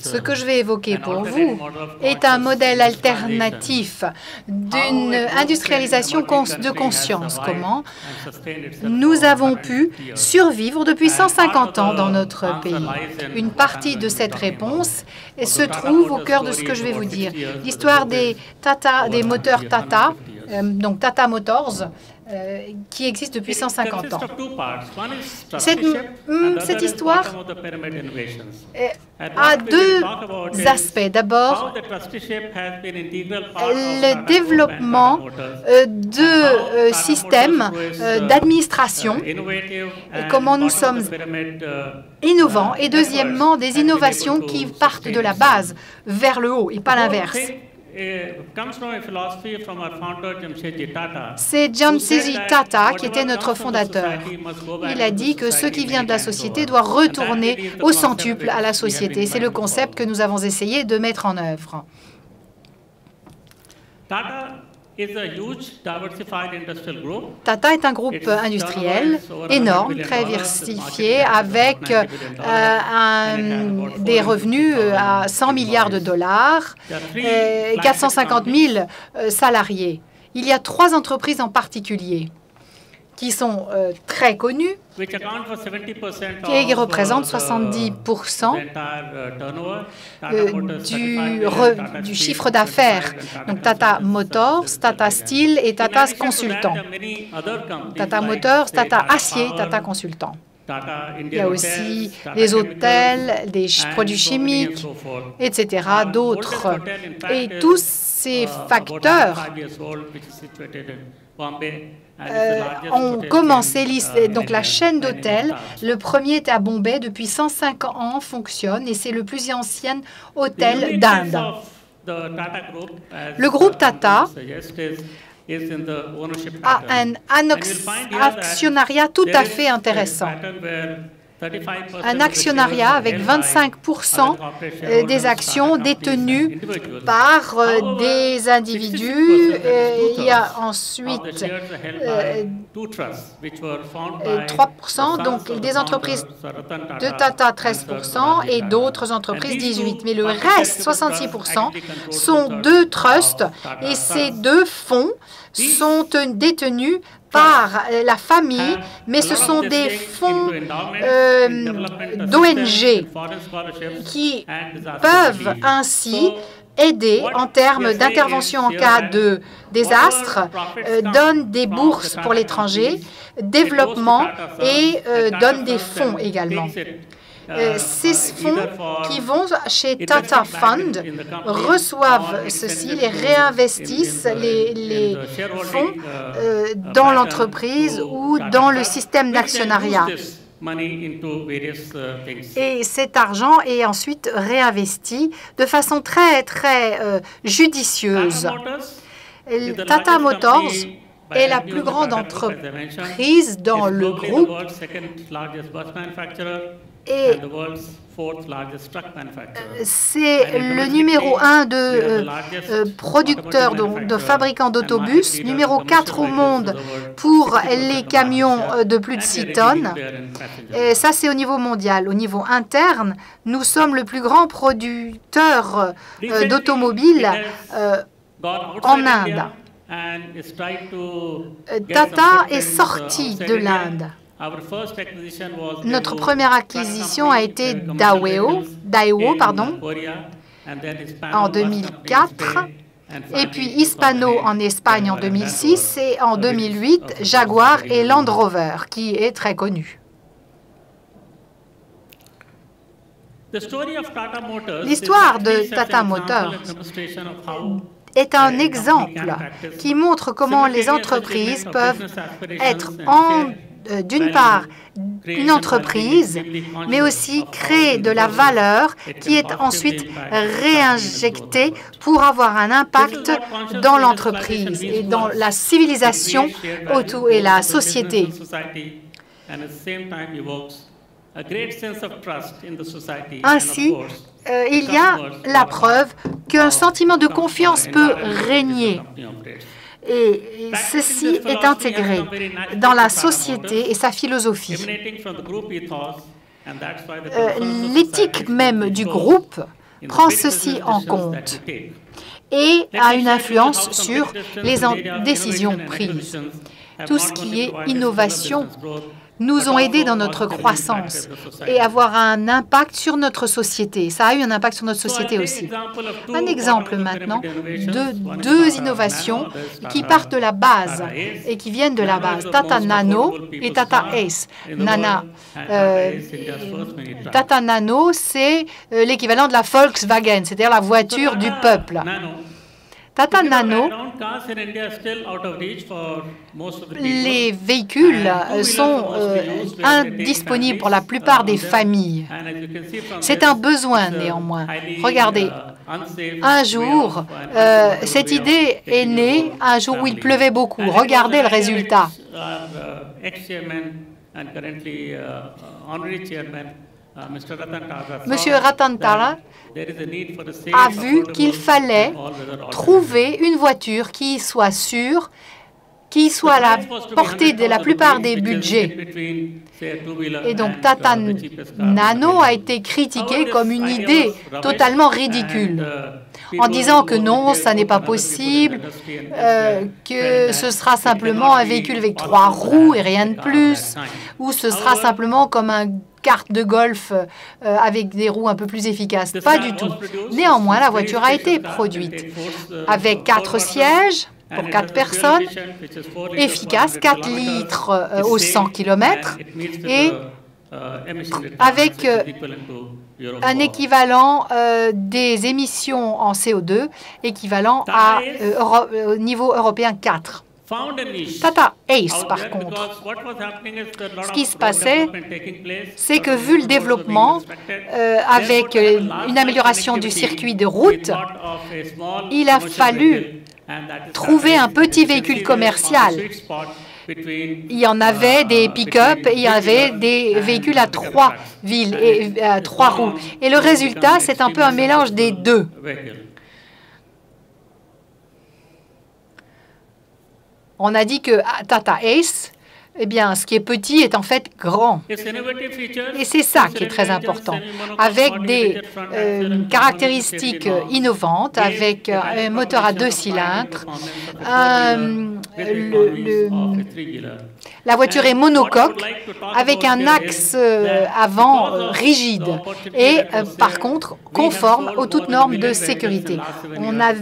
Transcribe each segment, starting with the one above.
Ce que je vais évoquer pour vous est un modèle alternatif d'une industrialisation de conscience. Comment nous avons pu survivre depuis 150 ans dans notre pays. Une partie de cette réponse se trouve au cœur de ce que je vais vous dire. L'histoire des moteurs Tata, donc Tata Motors, qui existe depuis 150 ans. Cette histoire a deux aspects. D'abord, le développement de systèmes d'administration, comment nous sommes innovants, et deuxièmement, des innovations qui partent de la base vers le haut et pas l'inverse. C'est Jamsetji Tata qui était notre fondateur. Il a dit que ce qui vient de la société doit retourner au centuple à la société. C'est le concept que nous avons essayé de mettre en œuvre. Tata est un groupe industriel énorme, très diversifié, avec des revenus à 100 milliards de dollars, 450 000 salariés. Il y a 3 entreprises en particulier qui sont très connues, qui représentent 70% du chiffre d'affaires. Donc Tata Motors, Tata Steel et Tata Consultant. Tata Motors, Tata Acier, Tata Consultant. Il y a aussi les hôtels, des produits chimiques, etc., d'autres. Et tous ces facteurs ont commencé, donc la chaîne d'hôtels, le premier était à Bombay, depuis 105 ans fonctionne et c'est le plus ancien hôtel d'Inde. Le groupe Tata a un actionnariat tout à fait intéressant. Un actionnariat avec 25% des actions détenues par des individus. Il y a ensuite 3%, donc des entreprises de Tata 13% et d'autres entreprises 18%. Mais le reste, 66%, sont 2 trusts et ces 2 fonds sont détenus par la famille, mais ce sont des fonds d'ONG qui peuvent ainsi aider en termes d'intervention en cas de désastre, donnent des bourses pour l'étranger, développement et donnent des fonds également. Ces fonds qui vont chez Tata Fund reçoivent ceci, les réinvestissent, les fonds, dans l'entreprise ou dans le système d'actionnariat. Et cet argent est ensuite réinvesti de façon très, très judicieuse. Tata Motors est la plus grande entreprise dans le groupe et c'est le numéro 1 de producteurs, de fabricants d'autobus, numéro 4 au monde pour les camions de plus de 6 tonnes. Et ça, c'est au niveau mondial. Au niveau interne, nous sommes le plus grand producteur d'automobiles en Inde. Tata est sorti de l'Inde. Notre première acquisition a été Daewoo, en 2004, et puis Hispano en Espagne en 2006, et en 2008, Jaguar et Land Rover, qui est très connu. L'histoire de Tata Motors est un exemple qui montre comment les entreprises peuvent être d'une part, une entreprise, mais aussi créer de la valeur qui est ensuite réinjectée pour avoir un impact dans l'entreprise et dans la civilisation et la société. Ainsi, il y a la preuve qu'un sentiment de confiance peut régner. Et ceci est intégré dans la société et sa philosophie. L'éthique même du groupe prend ceci en compte et a une influence sur les décisions prises. Tout ce qui est innovation nous ont aidés dans notre croissance et avoir un impact sur notre société. Ça a eu un impact sur notre société aussi. Un exemple maintenant de deux innovations qui partent de la base et qui viennent de la base. Tata Nano et Tata Ace. Tata Nano, c'est l'équivalent de la Volkswagen, c'est-à-dire la voiture du peuple. Tata Nano, les véhicules sont indisponibles pour la plupart des familles. C'est un besoin néanmoins. Regardez, un jour, cette idée est née un jour où il pleuvait beaucoup. Regardez le résultat. Monsieur Ratan Tata a vu qu'il fallait trouver une voiture qui soit sûre, qui soit à la portée de la plupart des budgets. Et donc, Tata Nano a été critiqué comme une idée totalement ridicule, en disant que non, ça n'est pas possible, que ce sera simplement un véhicule avec 3 roues et rien de plus, ou ce sera simplement comme un carte de golf avec des roues un peu plus efficaces. Pas du tout. Néanmoins, la voiture a été produite avec 4 sièges pour 4 personnes, efficace, 4 litres aux 100 km et avec un équivalent des émissions en CO2 équivalent au niveau européen 4. Tata Ace, par contre, ce qui se passait, c'est que vu le développement, avec une amélioration du circuit de route, il a fallu trouver un petit véhicule commercial. Il y en avait des pick-up et il y avait des véhicules à 3 villes et à 3 roues. Et le résultat, c'est un peu un mélange des deux. On a dit que Tata Ace, eh bien, ce qui est petit est en fait grand. Et c'est ça qui est très important. Avec des caractéristiques innovantes, avec un moteur à 2 cylindres, la voiture est monocoque avec un axe avant rigide et par contre conforme aux toutes normes de sécurité. On a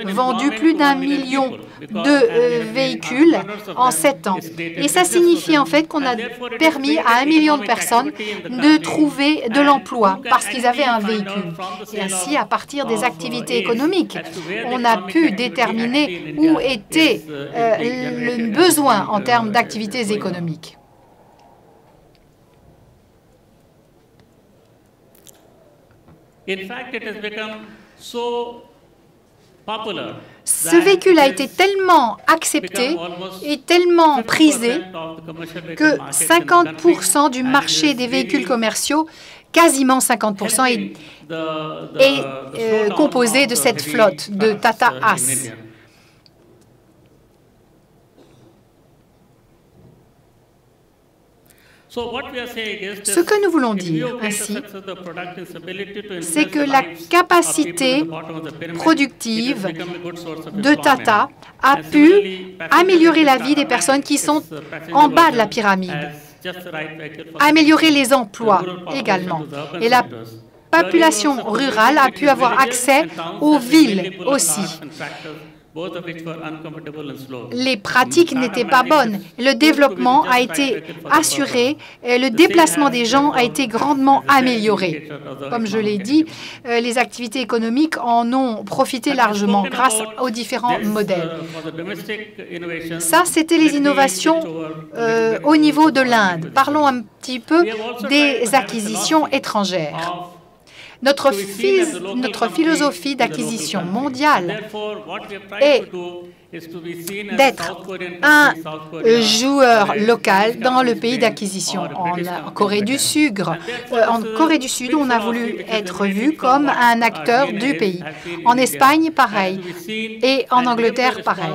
vendu plus d'1 million de véhicules en 7 ans. Et ça signifie en fait qu'on a permis à 1 million de personnes de trouver de l'emploi parce qu'ils avaient un véhicule. Et ainsi, à partir des activités économiques, on a pu déterminer où était le besoin en termes d'activités économiques. Ce véhicule a été tellement accepté et tellement prisé que 50% du marché des véhicules commerciaux, quasiment 50%, est composé de cette flotte de Tata Ace. Ce que nous voulons dire ainsi, c'est que la capacité productive de Tata a pu améliorer la vie des personnes qui sont en bas de la pyramide, améliorer les emplois également. Et la population rurale a pu avoir accès aux villes aussi. Les pratiques n'étaient pas bonnes. Le développement a été assuré et le déplacement des gens a été grandement amélioré. Comme je l'ai dit, les activités économiques en ont profité largement grâce aux différents modèles. Ça, c'était les innovations au niveau de l'Inde. Parlons un petit peu des acquisitions étrangères. Notre philosophie d'acquisition mondiale est d'être un joueur local dans le pays d'acquisition. En Corée du Sud, on a voulu être vu comme un acteur du pays. En Espagne, pareil. Et en Angleterre, pareil.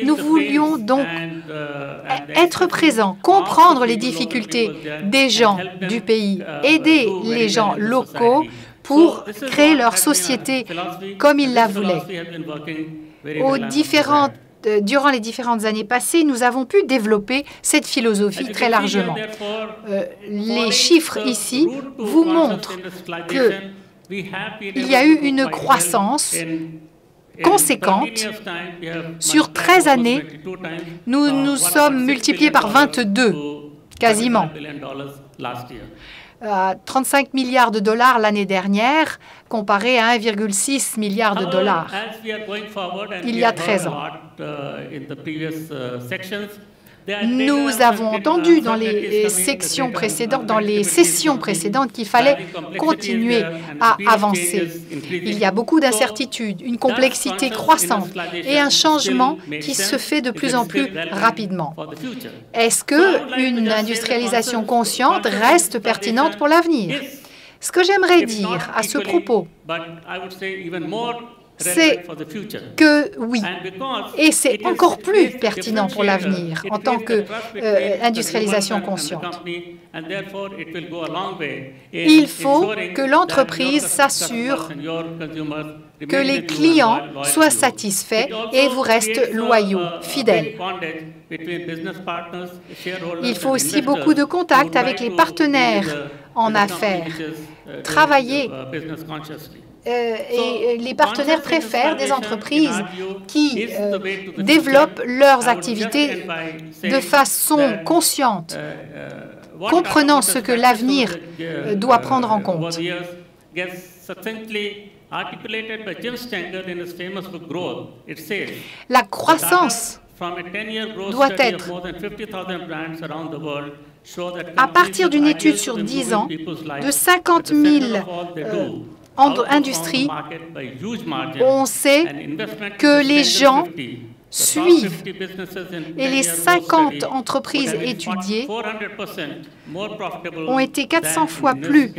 Nous voulions donc être présent, comprendre les difficultés des gens du pays, aider les gens locaux pour créer leur société comme ils la voulaient. Durant les différentes années passées, nous avons pu développer cette philosophie très largement. Les chiffres ici vous montrent qu'il y a eu une croissance conséquente. Sur 13 années, nous nous sommes multipliés par 22, quasiment. 35 milliards de dollars l'année dernière, comparé à 1,6 milliard de dollars il y a 13 ans. Nous avons entendu dans les sections précédentes, dans les sessions précédentes, qu'il fallait continuer à avancer. Il y a beaucoup d'incertitudes, une complexité croissante et un changement qui se fait de plus en plus rapidement. Est-ce qu'une industrialisation consciente reste pertinente pour l'avenir? Ce que j'aimerais dire à ce propos, c'est que oui, et c'est encore plus pertinent pour l'avenir en tant qu'industrialisation consciente. Il faut que l'entreprise s'assure que les clients soient satisfaits et vous restent loyaux, fidèles. Il faut aussi beaucoup de contacts avec les partenaires en affaires, travailler. Et les partenaires préfèrent des entreprises qui développent leurs activités de façon consciente, comprenant ce que l'avenir doit prendre en compte. La croissance doit être, à partir d'une étude sur 10 ans, de 50 000 industries, on sait que les gens suivent et les 50 entreprises étudiées ont été 400 fois plus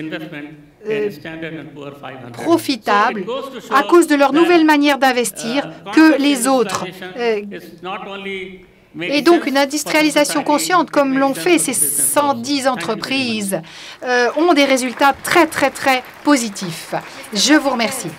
profitables à cause de leur nouvelle manière d'investir que les autres. Et donc, une industrialisation consciente, comme l'ont fait ces 110 entreprises, ont des résultats très, très, très positifs. Je vous remercie.